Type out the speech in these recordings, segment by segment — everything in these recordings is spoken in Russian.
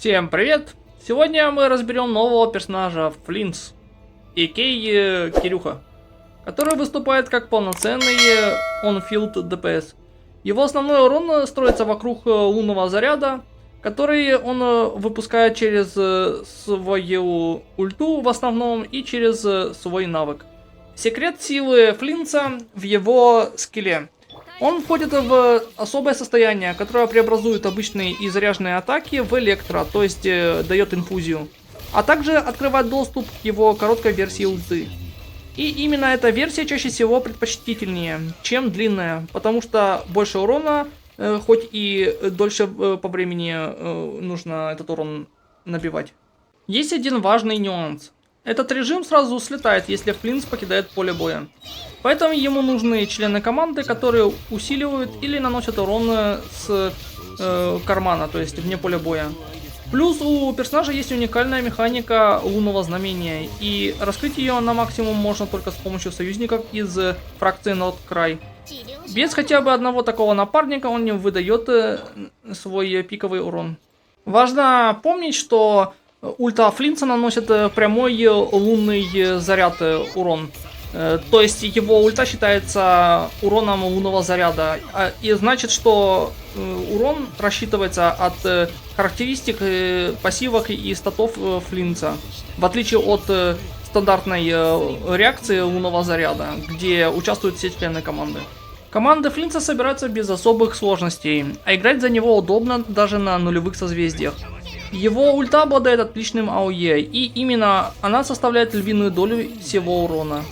Всем привет! Сегодня мы разберем нового персонажа Флинц, а.к.а. Кирюха, который выступает как полноценный он-филд ДПС. Его основной урон строится вокруг лунного заряда, который он выпускает через свою ульту в основном и через свой навык. Секрет силы Флинца в его скилле. Он входит в особое состояние, которое преобразует обычные и заряженные атаки в электро, то есть дает инфузию. А также открывает доступ к его короткой версии ульты. И именно эта версия чаще всего предпочтительнее, чем длинная, потому что больше урона, хоть и дольше по времени нужно этот урон набивать. Есть один важный нюанс. Этот режим сразу слетает, если Флинц покидает поле боя. Поэтому ему нужны члены команды, которые усиливают или наносят урон с кармана, то есть вне поля боя. Плюс у персонажа есть уникальная механика лунного знамения, и раскрыть ее на максимум можно только с помощью союзников из фракции Нордкрай. Без хотя бы одного такого напарника он не выдает свой пиковый урон. Важно помнить, что ульта Флинца наносит прямой лунный заряд урон. То есть его ульта считается уроном лунного заряда. И значит, что урон рассчитывается от характеристик, пассивок и статов Флинца. В отличие от стандартной реакции лунного заряда, где участвуют все члены команды. Команды Флинца собираются без особых сложностей, а играть за него удобно даже на нулевых созвездиях. Его ульта обладает отличным АОЕ, и именно она составляет львиную долю всего урона.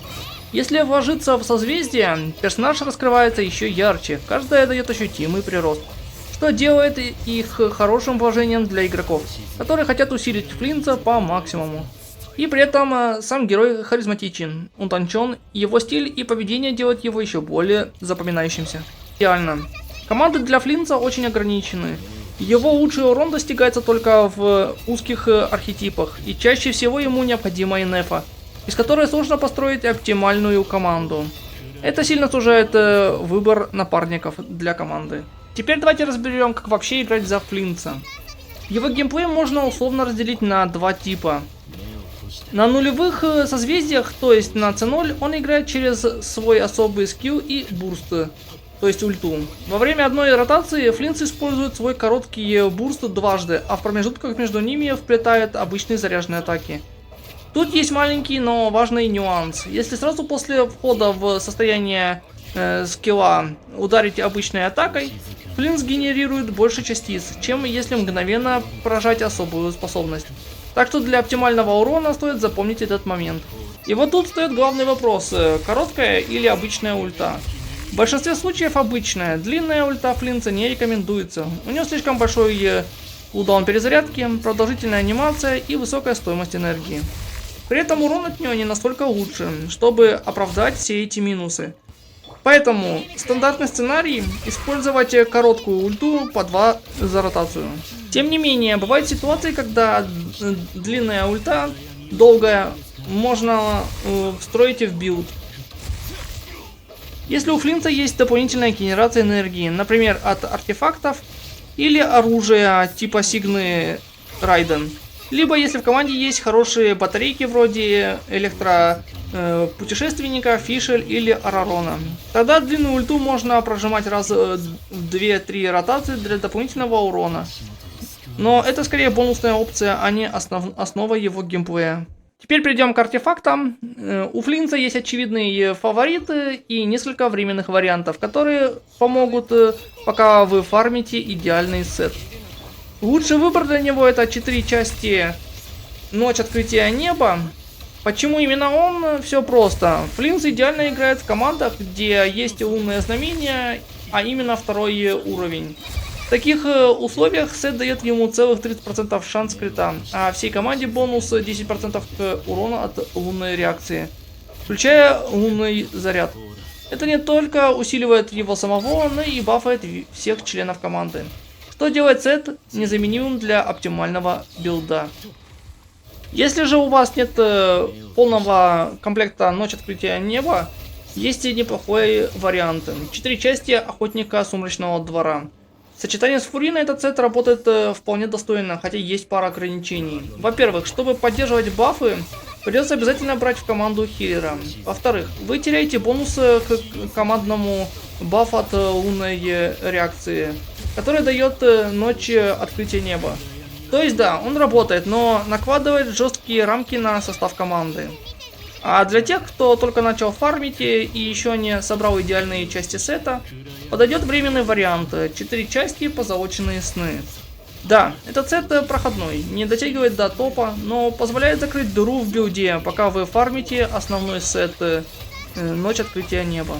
Если вложиться в созвездие, персонаж раскрывается еще ярче, каждая дает ощутимый прирост, что делает их хорошим вложением для игроков, которые хотят усилить Флинца по максимуму. И при этом сам герой харизматичен, утончен, его стиль и поведение делают его еще более запоминающимся. Идеально. Команды для Флинца очень ограничены. Его лучший урон достигается только в узких архетипах, и чаще всего ему необходима инефа, из которой сложно построить оптимальную команду. Это сильно сужает выбор напарников для команды. Теперь давайте разберем, как вообще играть за Флинца. Его геймплей можно условно разделить на два типа. На нулевых созвездиях, то есть на C0, он играет через свой особый скилл и бурст, то есть ульту. Во время одной ротации Флинц использует свой короткий бурст дважды, а в промежутках между ними вплетает обычные заряженные атаки. Тут есть маленький, но важный нюанс. Если сразу после входа в состояние скилла ударить обычной атакой, Флинц генерирует больше частиц, чем если мгновенно поражать особую способность. Так что для оптимального урона стоит запомнить этот момент. И вот тут стоит главный вопрос, короткая или обычная ульта. В большинстве случаев обычная, длинная ульта Флинца не рекомендуется. У нее слишком большой кулдаун перезарядки, продолжительная анимация и высокая стоимость энергии. При этом урон от нее не настолько лучше, чтобы оправдать все эти минусы. Поэтому стандартный сценарий – использовать короткую ульту по 2 за ротацию. Тем не менее, бывают ситуации, когда длинная ульта, долгая, можно встроить в билд. Если у Флинца есть дополнительная генерация энергии, например, от артефактов или оружия типа Сигны Райден. Либо если в команде есть хорошие батарейки вроде путешественника, Фишель или Арарона. Тогда длинную ульту можно прожимать раз в 2-3 ротации для дополнительного урона. Но это скорее бонусная опция, а не основа его геймплея. Теперь перейдем к артефактам. У Флинца есть очевидные фавориты и несколько временных вариантов, которые помогут, пока вы фармите идеальный сет. Лучший выбор для него это 4 части Ночь открытия неба. Почему именно он? Все просто. Флинц идеально играет в командах, где есть лунное знамение, а именно второй уровень. В таких условиях сет дает ему целых 30% шанс крита, а всей команде бонус 10% к урону от лунной реакции, включая лунный заряд. Это не только усиливает его самого, но и бафает всех членов команды, что делает сет незаменимым для оптимального билда. Если же у вас нет полного комплекта Ночь открытия неба, есть и неплохой вариант. 4 части Охотника Сумрачного двора. В сочетании с Фуриной этот сет работает вполне достойно, хотя есть пара ограничений. Во-первых, чтобы поддерживать бафы, придется обязательно брать в команду хиллера. Во-вторых, вы теряете бонусы к командному бафу от лунной реакции, который дает ночь открытия неба. То есть да, он работает, но накладывает жесткие рамки на состав команды. А для тех, кто только начал фармить и еще не собрал идеальные части сета, подойдет временный вариант – 4 части позолоченные сны. Да, этот сет проходной, не дотягивает до топа, но позволяет закрыть дыру в билде, пока вы фармите основной сет Ночь открытия неба.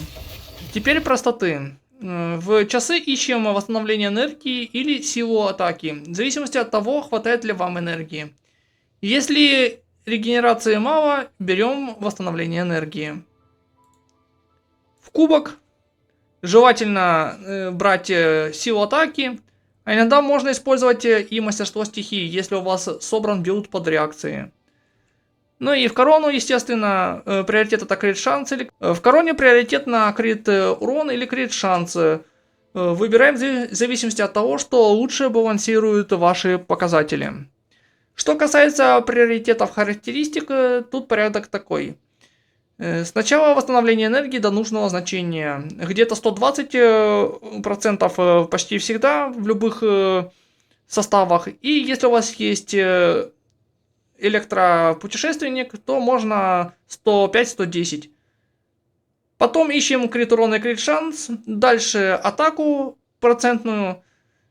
Теперь простоты. В часы ищем восстановление энергии или силу атаки, в зависимости от того, хватает ли вам энергии. Если регенерации мало, берем восстановление энергии. В кубок желательно брать силу атаки, а иногда можно использовать и мастерство стихии, если у вас собран билд под реакции. Ну и в корону, естественно, приоритет это крит шанс. В короне приоритет на крит урон или крит шанс. Выбираем в зависимости от того, что лучше балансируют ваши показатели. Что касается приоритетов характеристик, тут порядок такой. Сначала восстановление энергии до нужного значения. Где-то 120% почти всегда в любых составах. И если у вас есть электропутешественник, то можно 105-110. Потом ищем крит урон и крит шанс. Дальше атаку процентную.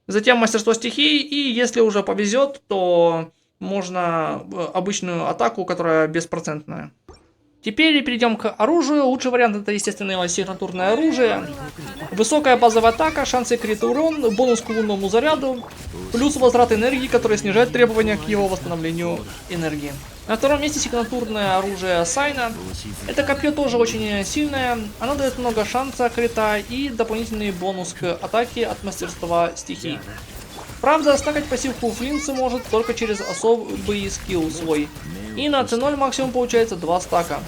Затем мастерство стихий. И если уже повезет, то можно обычную атаку, которая беспроцентная. Теперь перейдем к оружию. Лучший вариант это, естественно, сигнатурное оружие. Высокая базовая атака, шансы крит урон, бонус к лунному заряду, плюс возврат энергии, который снижает требования к его восстановлению энергии. На втором месте сигнатурное оружие Сайна. Это копье тоже очень сильное. Оно дает много шанса крита и дополнительный бонус к атаке от мастерства стихий. Правда, стакать пассивку Флинца может только через особый скилл свой. И на C0 максимум получается 2 стака.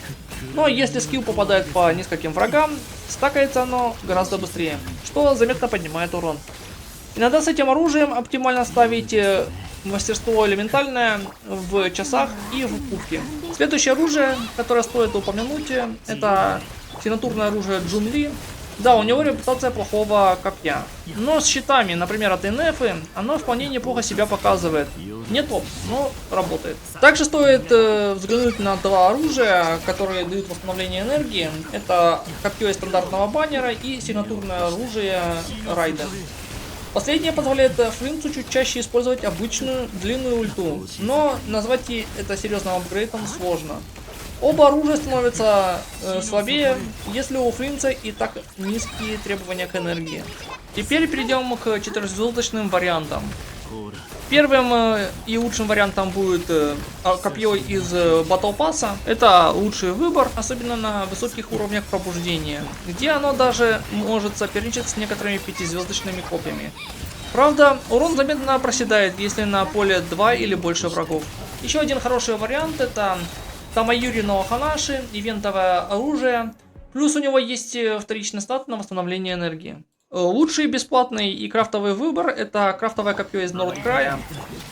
Но если скилл попадает по нескольким врагам, стакается оно гораздо быстрее, что заметно поднимает урон. Иногда с этим оружием оптимально ставить мастерство элементальное в часах и в кубке. Следующее оружие, которое стоит упомянуть, это сигнатурное оружие Джун Ли. Да, у него репутация плохого копья. Но с щитами, например, от НФ, оно вполне неплохо себя показывает. Не топ, но работает. Также стоит взглянуть на два оружия, которые дают восстановление энергии. Это копье из стандартного баннера и сигнатурное оружие Райден. Последнее позволяет Флинцу чуть чаще использовать обычную длинную ульту, но назвать это серьезным апгрейдом сложно. Оба оружия становятся слабее, если у Флинца и так низкие требования к энергии. Теперь перейдем к 4-звездочным вариантам. Первым и лучшим вариантом будет копье из Battle Pass. Это лучший выбор, особенно на высоких уровнях пробуждения, где оно даже может соперничать с некоторыми 5-звездочными копьями. Правда, урон заметно проседает, если на поле 2 или больше врагов. Еще один хороший вариант это Тамаюри но Ханаши, ивентовое оружие, плюс у него есть вторичный стат на восстановление энергии. Лучший бесплатный и крафтовый выбор это крафтовое копье из Нордкрая.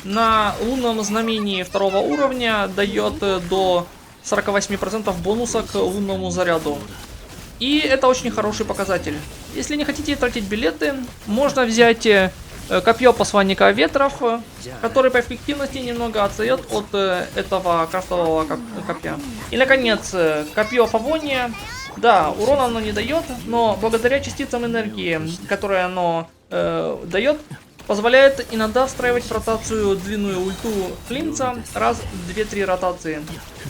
На лунном знамении второго уровня дает до 48% бонуса к лунному заряду. И это очень хороший показатель. Если не хотите тратить билеты, можно взять копье посланника ветров, который по эффективности немного отстает от этого крафтового копья. И наконец, копье Фавония. Да, урона оно не дает, но благодаря частицам энергии, которые оно дает, позволяет иногда встраивать в ротацию длинную ульту Флинца раз в 2-3 ротации.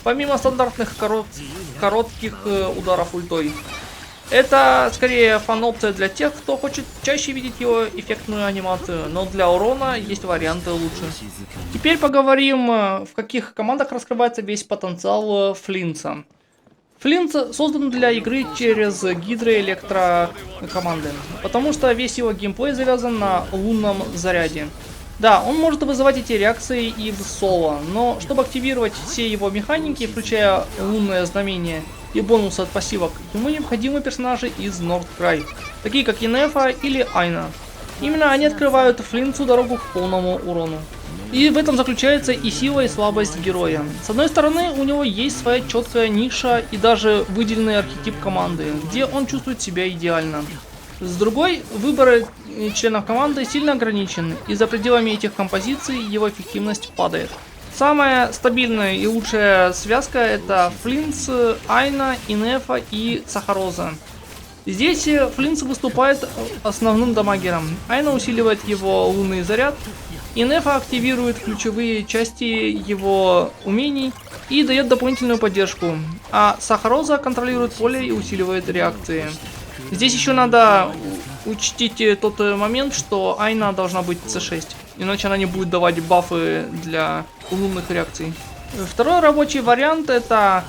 Помимо стандартных коротких ударов ультой. Это скорее фан-опция для тех, кто хочет чаще видеть его эффектную анимацию, но для урона есть варианты лучше. Теперь поговорим, в каких командах раскрывается весь потенциал Флинца. Флинц создан для игры через гидроэлектро команды, потому что весь его геймплей завязан на лунном заряде. Да, он может вызывать эти реакции и в соло, но чтобы активировать все его механики, включая лунное знамение и бонусы от пассивок, ему необходимы персонажи из Нордкрай, такие как Инефа или Айна. Именно они открывают Флинцу дорогу к полному урону. И в этом заключается и сила, и слабость героя. С одной стороны, у него есть своя четкая ниша и даже выделенный архетип команды, где он чувствует себя идеально. С другой, выбор членов команды сильно ограничен, и за пределами этих композиций его эффективность падает. Самая стабильная и лучшая связка — это Флинц, Айна, Инефа и Сахароза. Здесь Флинц выступает основным дамагером, Айна усиливает его лунный заряд, Инефа активирует ключевые части его умений и дает дополнительную поддержку, а Сахароза контролирует поле и усиливает реакции. Здесь еще надо учтить тот момент, что Айна должна быть C6, иначе она не будет давать бафы для лунных реакций. Второй рабочий вариант — это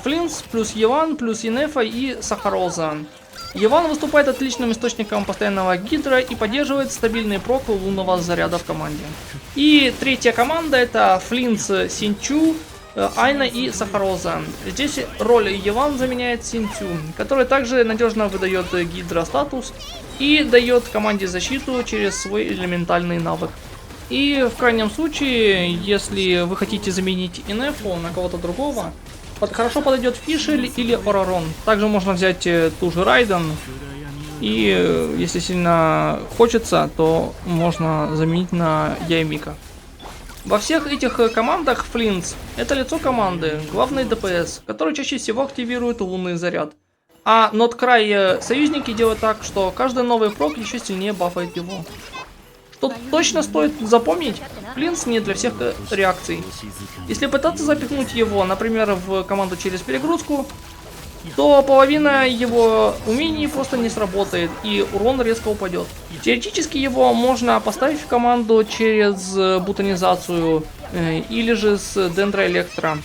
Флинц плюс Еван плюс Инефа и Сахароза. Еван выступает отличным источником постоянного гидра и поддерживает стабильный прок лунного заряда в команде. И третья команда — это Флинц, Синчу, Айна и Сахароза. Здесь роль Еван заменяет Синчу, который также надежно выдает гидра статус и дает команде защиту через свой элементальный навык. И в крайнем случае, если вы хотите заменить Инефу на кого-то другого, хорошо подойдет Фишель или Орарон. Также можно взять ту же Райден. И если сильно хочется, то можно заменить на Яймика. Во всех этих командах Флинц — это лицо команды, главный ДПС, который чаще всего активирует лунный заряд. А Ноткрай союзники делают так, что каждый новый прок еще сильнее бафает его. Что точно стоит запомнить, Флинц не для всех реакций. Если пытаться запихнуть его, например, в команду через перегрузку, то половина его умений просто не сработает и урон резко упадет. Теоретически его можно поставить в команду через бутонизацию или же с Дендро Электро.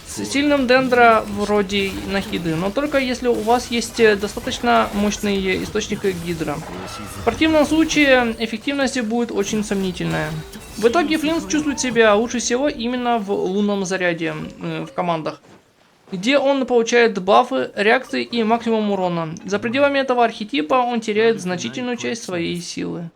С сильным Дендро вроде Нахиды, но только если у вас есть достаточно мощный источник гидра. В противном случае эффективность будет очень сомнительная. В итоге Флинц чувствует себя лучше всего именно в лунном заряде в командах, где он получает бафы, реакции и максимум урона. За пределами этого архетипа он теряет значительную часть своей силы.